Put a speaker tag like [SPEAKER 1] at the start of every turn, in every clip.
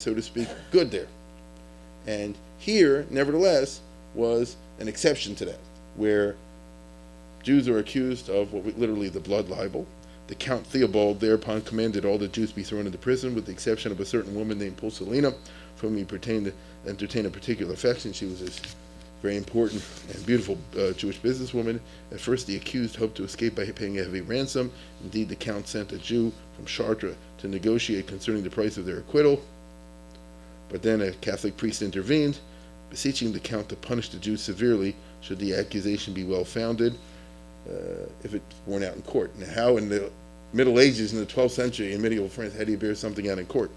[SPEAKER 1] so to speak, good there. And here, nevertheless, was an exception to that, where Jews are accused of literally the blood libel. The Count Theobald thereupon commanded all the Jews be thrown into prison, with the exception of a certain woman named Pulsalina, from whom he entertained a particular affection. She was this very important and beautiful Jewish businesswoman. At first, the accused hoped to escape by paying a heavy ransom. Indeed, the Count sent a Jew from Chartres to negotiate concerning the price of their acquittal. But then a Catholic priest intervened, beseeching the Count to punish the Jews severely should the accusation be well-founded, if it's borne out in court. Now, how in the Middle Ages, in the 12th century, in medieval France, how do you bear something out in court?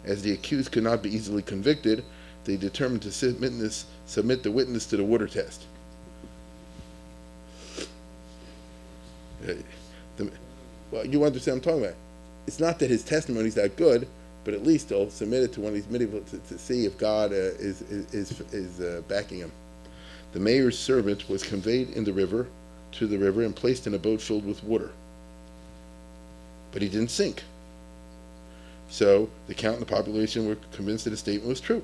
[SPEAKER 1] As the accused could not be easily convicted, they determined to submit the witness to the water test. Well, you understand what I'm talking about. It's not that his testimony is that good, but at least they'll submit it to one of these medieval to see if God is backing him. The mayor's servant was conveyed to the river and placed in a boat filled with water. But he didn't sink. So the Count and the population were convinced that his statement was true.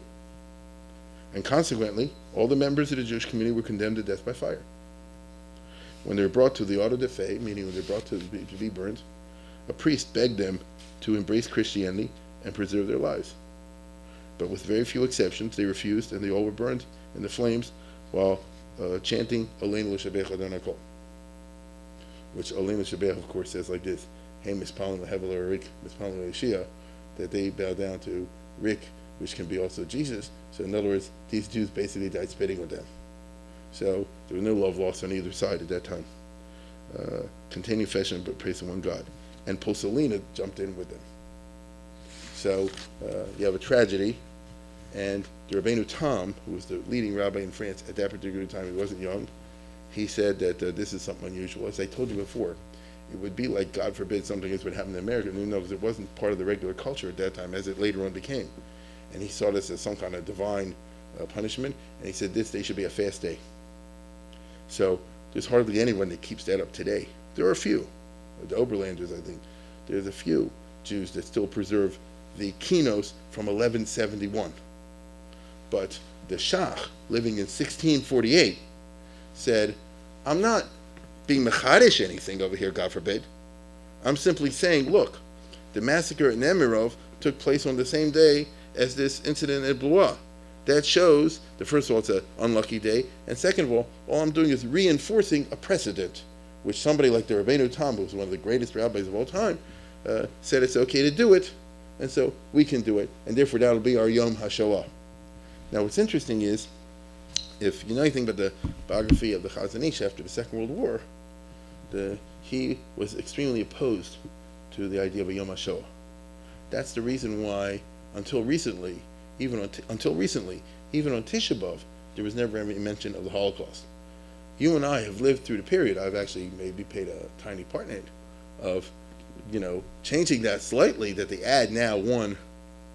[SPEAKER 1] And consequently, all the members of the Jewish community were condemned to death by fire. When they were brought to the auto de fe, meaning when they were brought to be burned, a priest begged them to embrace Christianity and preserve their lives. But with very few exceptions, they refused, and they all were burned in the flames while chanting Aleinu l'shabech Adonai Kol, which Aleinu l'shabech, of course, says like this: Hey, mispalim lehevel Rik, mispalim le'Shia, that they bow down to Rik, which can be also Jesus. So in other words, these Jews basically died spitting with them. So there was no love lost on either side at that time. Continued fashion, but praise the one God. And Pulsalina jumped in with them. So you have a tragedy, and the Rabbeinu Tam, who was the leading rabbi in France at that particular time, he wasn't young, he said that this is something unusual. As I told you before, it would be like, God forbid, something else would happen in America, even though it wasn't part of the regular culture at that time, as it later on became. And he saw this as some kind of divine punishment, and he said they should be a fast day. So there's hardly anyone that keeps that up today. There are a few, the Oberlanders, I think. There's a few Jews that still preserve the kinos from 1171. But the Shah, living in 1648, said, I'm not being mechadish anything over here, God forbid. I'm simply saying, look, the massacre at Nemirov took place on the same day as this incident at Blois. That shows that, first of all, it's an unlucky day, and second of all I'm doing is reinforcing a precedent, which somebody like the Rabbeinu Tam, who was one of the greatest rabbis of all time, said it's okay to do it, and so we can do it, and therefore that'll be our Yom HaShoah. Now what's interesting is, if you know anything about the biography of the Chazon Ish after the Second World War, he was extremely opposed to the idea of a Yom HaShoah. That's the reason why, until recently, even on Tisha B'Av, there was never any mention of the Holocaust. You and I have lived through the period. I've actually maybe paid a tiny part in it of, changing that slightly, that they add now one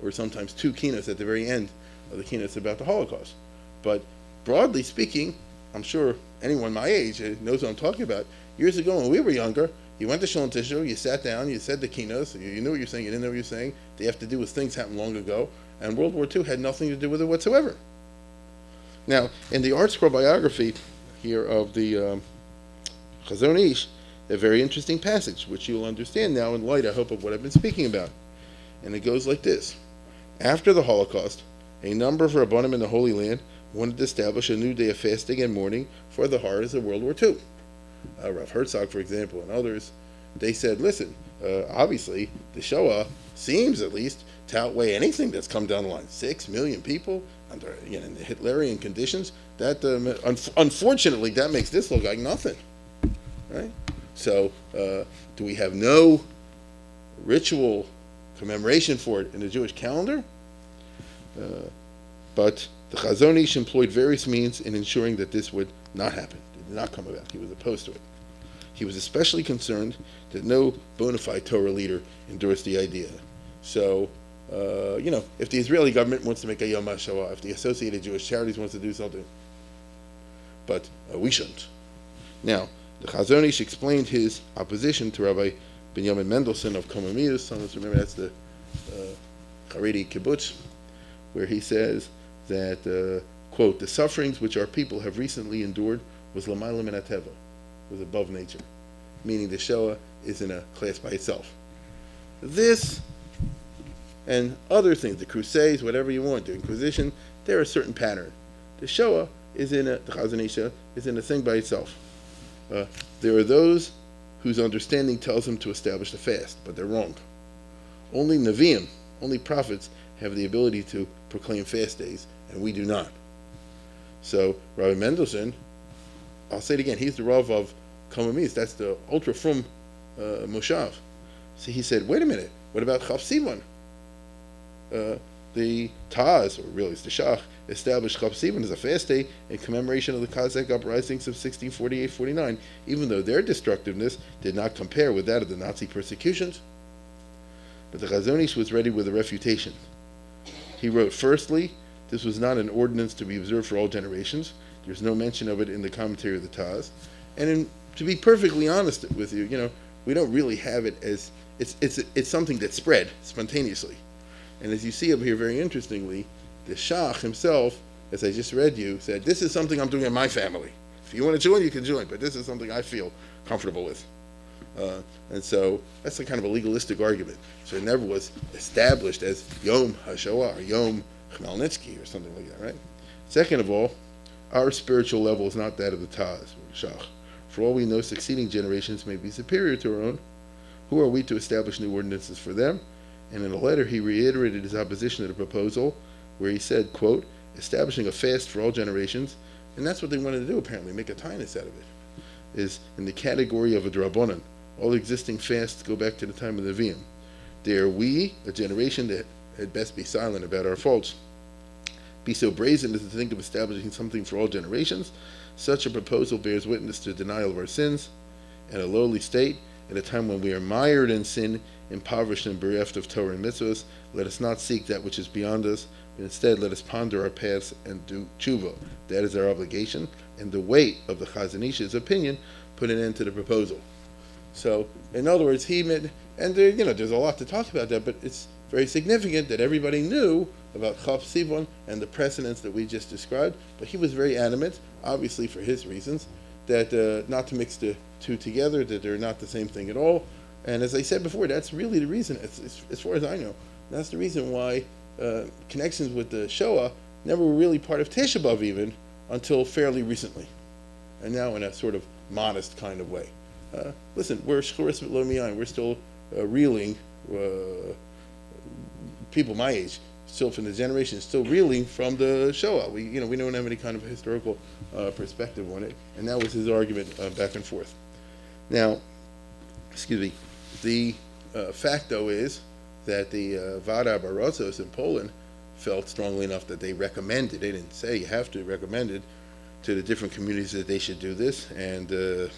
[SPEAKER 1] or sometimes two keynotes at the very end of the keynotes about the Holocaust. But broadly speaking, I'm sure anyone my age knows what I'm talking about. Years ago when we were younger, you went to Shul and Tisha, you sat down, you said the keynotes, you knew what you're saying, you didn't know what you're saying. They have to do with things happened long ago, and World War II had nothing to do with it whatsoever. Now, in the art scroll biography here of the Chazon Ish, a very interesting passage, which you'll understand now in light, I hope, of what I've been speaking about. And it goes like this. After the Holocaust, a number of Rabbanim in the Holy Land wanted to establish a new day of fasting and mourning for the horrors of World War II. Rav Herzog, for example, and others, they said, listen, obviously, the Shoah seems, at least, to outweigh anything that's come down the line. 6 million people under in the Hitlerian conditions. That unfortunately, that makes this look like nothing, right? So, do we have no ritual commemoration for it in the Jewish calendar? But the Chazon Ish employed various means in ensuring that this would not happen. It did not come about. He was opposed to it. He was especially concerned that no bona fide Torah leader endorsed the idea. So, if the Israeli government wants to make a Yom HaShoah, if the Associated Jewish Charities wants to do something, but we shouldn't. Now, the Chazon Ish explained his opposition to Rabbi Binyamin Mendelssohn of Komamius. Some of us remember that's the Haredi kibbutz. where he says that, quote, the sufferings which our people have recently endured was l'mayla min hateva, was above nature, meaning the Shoah is in a class by itself. This and other things, the Crusades, whatever you want, the Inquisition, they're a certain pattern. The Shoah is the Chazon Ish is in a thing by itself. There are those whose understanding tells them to establish the fast, but they're wrong. Only Nevi'im, only prophets, have the ability to proclaim fast days, and we do not. So Rabbi Mendelssohn, I'll say it again, he's the Rav of Kamamis, that's the ultra frum Moshav. So he said, wait a minute, what about Chav Sivan? The Taz, or really it's the Shach, established Chav Sivan as a fast day in commemoration of the Cossack uprisings of 1648-49, even though their destructiveness did not compare with that of the Nazi persecutions. But the Chazon Ish was ready with a refutation. He wrote, firstly, this was not an ordinance to be observed for all generations. There's no mention of it in the commentary of the Taz. And to be perfectly honest with you, we don't really have it as, it's something that spread spontaneously. And as you see up here, very interestingly, the Shach himself, as I just read you, said, this is something I'm doing in my family. If you want to join, you can join, but this is something I feel comfortable with. And so that's a kind of a legalistic argument. So it never was established as Yom HaShoah or Yom Chmelnytsky or something like that, right? Second of all, our spiritual level is not that of the Taz or Shach. For all we know, succeeding generations may be superior to our own. Who are we to establish new ordinances for them? And in a letter, he reiterated his opposition to the proposal, where he said, quote, establishing a fast for all generations, and that's what they wanted to do, apparently, make a tainus out of it, is in the category of a drabonan. All existing fasts go back to the time of the Nevi'im. They are we, a generation that had best be silent about our faults. Be so brazen as to think of establishing something for all generations. Such a proposal bears witness to denial of our sins and a lowly state. At a time when we are mired in sin, impoverished and bereft of Torah and mitzvahs, let us not seek that which is beyond us, but instead let us ponder our paths and do tshuva. That is our obligation, and the weight of the Chazon Ish's opinion put an end to the proposal. So, in other words, he meant, and there, there's a lot to talk about that, but it's very significant that everybody knew about Chav Sivan and the precedents that we just described, but he was very adamant, obviously for his reasons, that not to mix the two together, that they're not the same thing at all. And as I said before, that's really the reason, as far as I know, that's the reason why connections with the Shoah never were really part of Tisha B'Av even until fairly recently, and now in a sort of modest kind of way. Listen, we're Shchuris Lo Miyayin, we're still reeling, people my age, still from the generation, still reeling from the Shoah. We don't have any kind of historical perspective on it, and that was his argument back and forth. Now, the fact, though, is that the Vada Barozos in Poland felt strongly enough that they recommended, they didn't say you have to, recommended to the different communities that they should do this, and the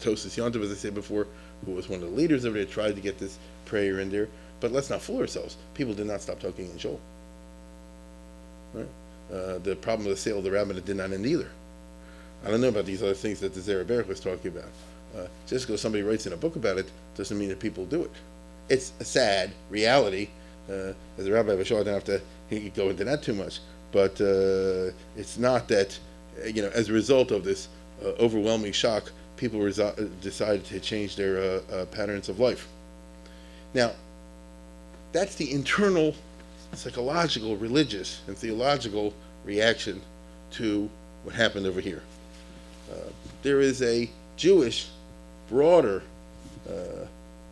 [SPEAKER 1] Tosis Yontiv, as I said before, who was one of the leaders of it, tried to get this prayer in there. But let's not fool ourselves. People did not stop talking in Shul. Right? The problem with the sale of the rabbinate did not end either. I don't know about these other things that the Zeraberich was talking about. Just because somebody writes in a book about it doesn't mean that people do it. It's a sad reality. As a rabbi of a Shul, I don't have to go into that too much. But it's not that, as a result of this overwhelming shock, people decided to change their patterns of life. Now, that's the internal, psychological, religious, and theological reaction to what happened over here. There is a Jewish, broader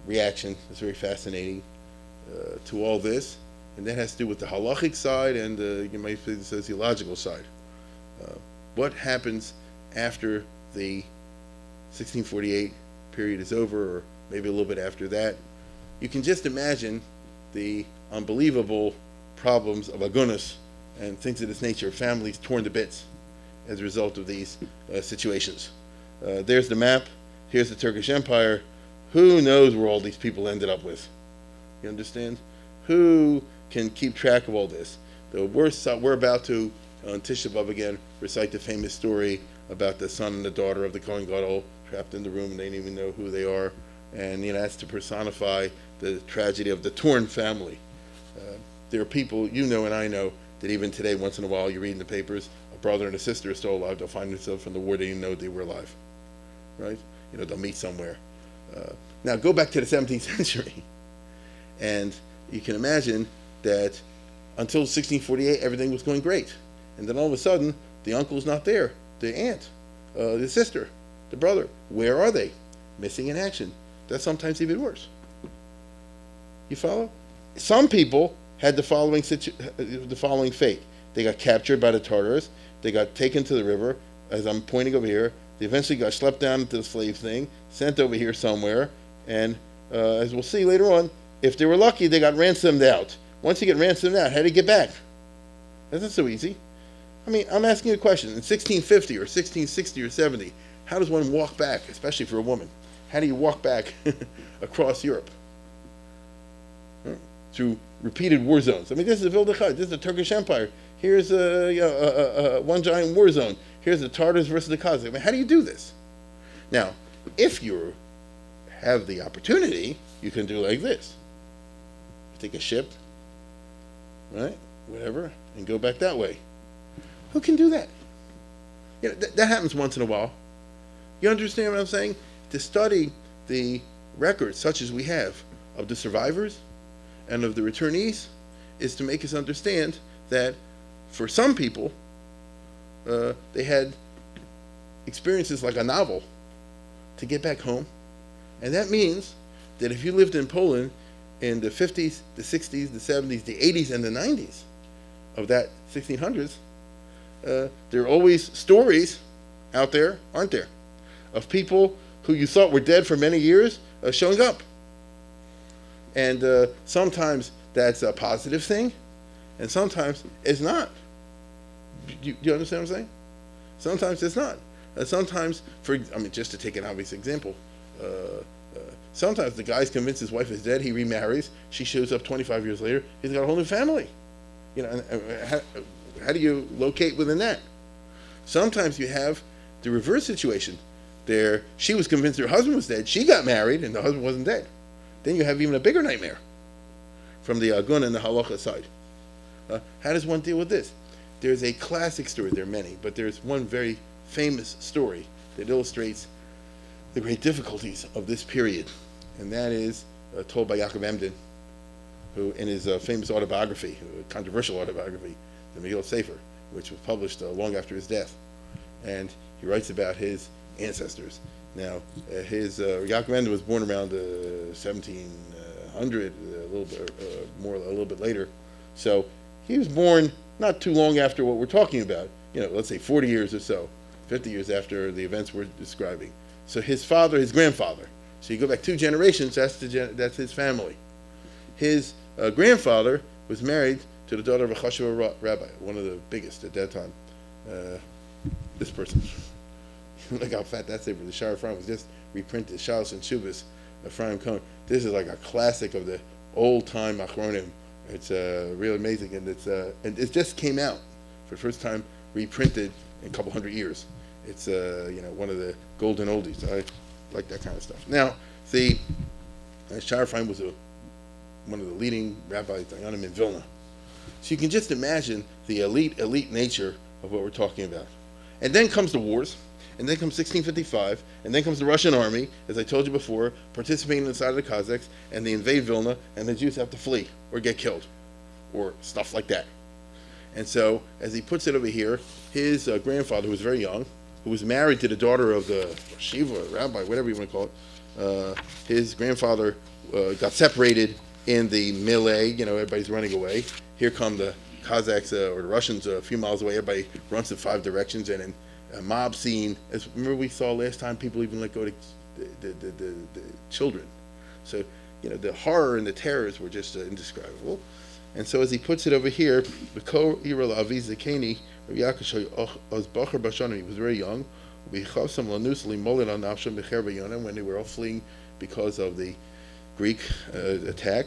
[SPEAKER 1] reaction that's very fascinating to all this, and that has to do with the halachic side and you might say the sociological side. What happens after the 1648 period is over, or maybe a little bit after that? You can just imagine the unbelievable problems of agunas and things of this nature, families torn to bits as a result of these situations. There's the map. Here's the Turkish Empire. Who knows where all these people ended up with? You understand? Who can keep track of all this? We're about to, on Tisha B'Av again, recite the famous story about the son and the daughter of the Kohen Gadol trapped in the room, and they didn't even know who they are. And that's to personify the tragedy of the torn family. there are people, you know and I know, that even today, once in a while, you read in the papers, a brother and a sister are still alive. They'll find themselves from the war, they didn't know they were alive, right? They'll meet somewhere. Now, go back to the 17th century, and you can imagine that until 1648, everything was going great. And then all of a sudden, the uncle's not there, the aunt, the sister, the brother. Where are they? Missing in action. That's sometimes even worse. You follow? Some people had the following fate. They got captured by the Tartars. They got taken to the river, as I'm pointing over here. They eventually got schlepped down into the slave thing, sent over here somewhere, and as we'll see later on, if they were lucky, they got ransomed out. Once you get ransomed out, how do you get back? That's not so easy. I mean, I'm asking you a question. In 1650 or 1660 or 70, how does one walk back, especially for a woman? How do you walk back across Europe? Through repeated war zones. I mean, this is Vildechad. This is the Turkish Empire. Here's one giant war zone. Here's the Tartars versus the Cossacks. I mean, how do you do this? Now, if you have the opportunity, you can do like this. Take a ship, right, whatever, and go back that way. Who can do that? That happens once in a while. You understand what I'm saying? To study the records, such as we have, of the survivors and of the returnees, is to make us understand that for some people, they had experiences like a novel to get back home. And that means that if you lived in Poland in the 50s, the 60s, the 70s, the 80s, and the 90s of that 1600s, there are always stories out there, aren't there, of people who you thought were dead for many years showing up. And sometimes that's a positive thing, and sometimes it's not. Do you understand what I'm saying? Sometimes it's not. Sometimes, just to take an obvious example, sometimes the guy's convinced his wife is dead, he remarries, she shows up 25 years later, he's got a whole new family. How do you locate within that? Sometimes you have the reverse situation. There, she was convinced her husband was dead, she got married, and the husband wasn't dead. Then you have even a bigger nightmare from the Agun and the Halacha side. How does one deal with this? There's a classic story, there are many, but there's one very famous story that illustrates the great difficulties of this period, and that is told by Yaakov Emden, who in his famous autobiography, controversial autobiography, the Megillah Sefer, which was published long after his death, and he writes about his ancestors. Now, Yaakov Emden was born around 1700, a little bit later, so he was born not too long after what we're talking about. Let's say 40 years or so, 50 years after the events we're describing. So his father, his grandfather. So you go back 2 generations, that's his family. His grandfather was married to the daughter of a Chashuva rabbi, one of the biggest at that time. This person. Look how fat that saber. The Shar Ephraim was just reprinted. Shalos and Shubas, Ephraim Cohen. This is like a classic of the old-time Achronim. It's really amazing, and it just came out for the first time, reprinted in a couple hundred years. It's one of the golden oldies. I like that kind of stuff. Now, the Shar Ephraim was one of the leading rabbis, Dayanim in Vilna. So you can just imagine the elite nature of what we're talking about. And then comes the wars, and then comes 1655, and then comes the Russian army, as I told you before, participating inside of the Cossacks, and they invade Vilna, and the Jews have to flee or get killed, or stuff like that. And so, as he puts it over here, his grandfather, who was very young, who was married to the daughter of the Shiva, rabbi, whatever you want to call it, his grandfather got separated in the melee, everybody's running away. Here come the Cossacks or the Russians a few miles away, everybody runs in 5 directions, and in a mob scene, as remember we saw last time, people even let go to the children. So, the horror and the terrors were just indescribable. And so as he puts it over here, he was very young, when they were all fleeing because of the Greek attack.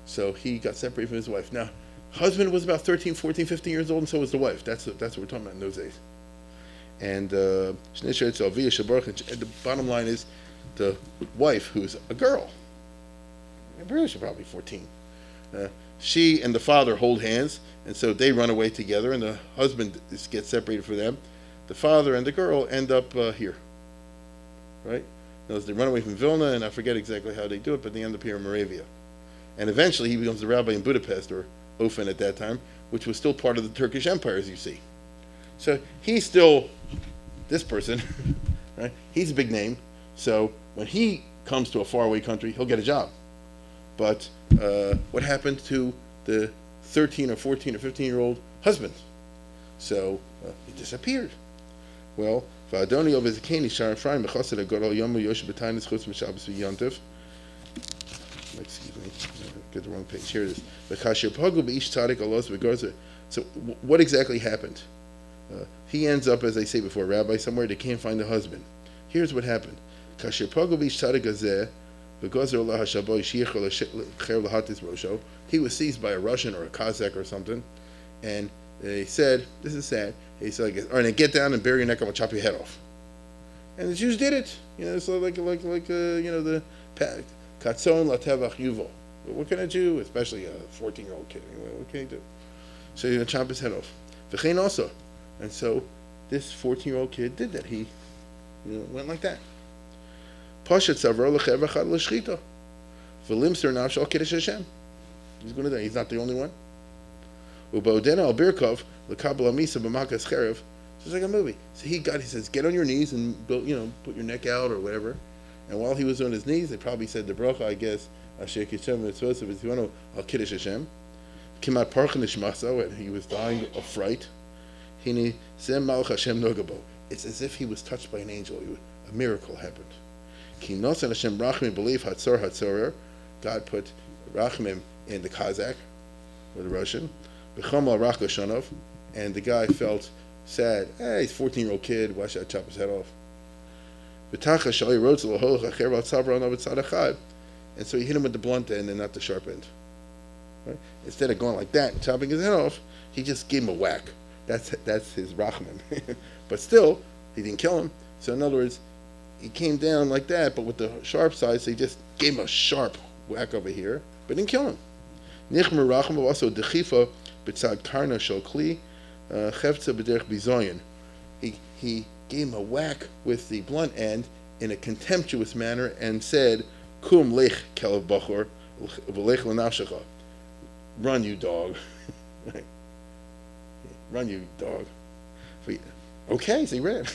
[SPEAKER 1] So he got separated from his wife. Now, husband was about 13, 14, 15 years old, and so was the wife. That's what we're talking about in those days. And the bottom line is, the wife, who's a girl, Really, she's probably 14. She and the father hold hands, and so they run away together, and the husband gets separated from them. The father and the girl end up here, right? They run away from Vilna, and I forget exactly how they do it, but they end up here in Moravia. And eventually he becomes the rabbi in Budapest, or Ofen at that time, which was still part of the Turkish Empire, as you see. So he's still this person, right? He's a big name. So when he comes to a faraway country, he'll get a job. But what happened to the 13 or 14 or 15-year-old husband? So he disappeared. Well, Va'adoni of Ezekeni Shar Ephraim Mechased Agadol Yomu Yosh B'Tainis Chutz M'Shabbos V'Yontif. Excuse me, I got the wrong page. Here it is. V'Kasher Pagu B'ish Tzadik Alos V'Garza. So what exactly happened? He ends up, as I say before, rabbi somewhere. They can't find a husband. Here's what happened. Kasher Pagu B'ish Tzadik Azeh. He was seized by a Russian or a Cossack or something, and they said, "This is sad." He said, "All right, get down and bury your neck. I'm gonna chop your head off." And the Jews did it. So like the Katzon latevach yuval. What can a Jew, especially a 14-year-old kid, what can he do? So you're gonna chop his head off. V'chein also, and so this 14-year-old kid did that. He, went like that. Pashat Savro Lechev Echad L'Shchita. V'limser Nafshal Kiddush Hashem. He's going to die. He's not the only one. U'Ba'odena Al Birkov L'Kabel Amisa B'Makas Cherev. It's like a movie. So he says, get on your knees and put your neck out or whatever. And while he was on his knees, they probably said the bracha, I guess, Asher Kishem Mitzvos V'Tzivano Al Kiddush Hashem. Kimat Parchan Nishmasa, and he was dying of fright. Hini Zem Malach Hashem Nogabo. It's as if he was touched by an angel. A miracle happened. Ki nosan Hashem rachmim believe hatzor hatzorer. God put rachmim in the Cossack, or the Russian. B'chomal rach l'shonov, and the guy felt sad. Hey, he's a 14-year-old kid. Why should I chop his head off? B'tacha shali rotz l'holach acher v'atzavra on avitzad achad, and so he hit him with the blunt end and not the sharp end. Right? Instead of going like that and chopping his head off, he just gave him a whack. That's his rachmim. But still, he didn't kill him. So in other words, he came down like that, but with the sharp side, so he just gave him a sharp whack over here, but didn't kill him. Nichmer racham also dechifa b'tzad karna shel kli chefza b'derech bizoyin. He gave him a whack with the blunt end in a contemptuous manner and said, "Kum lech kelev bachor v'lech l'nafshecha." Run, you dog. Run, you dog. Okay, so he ran.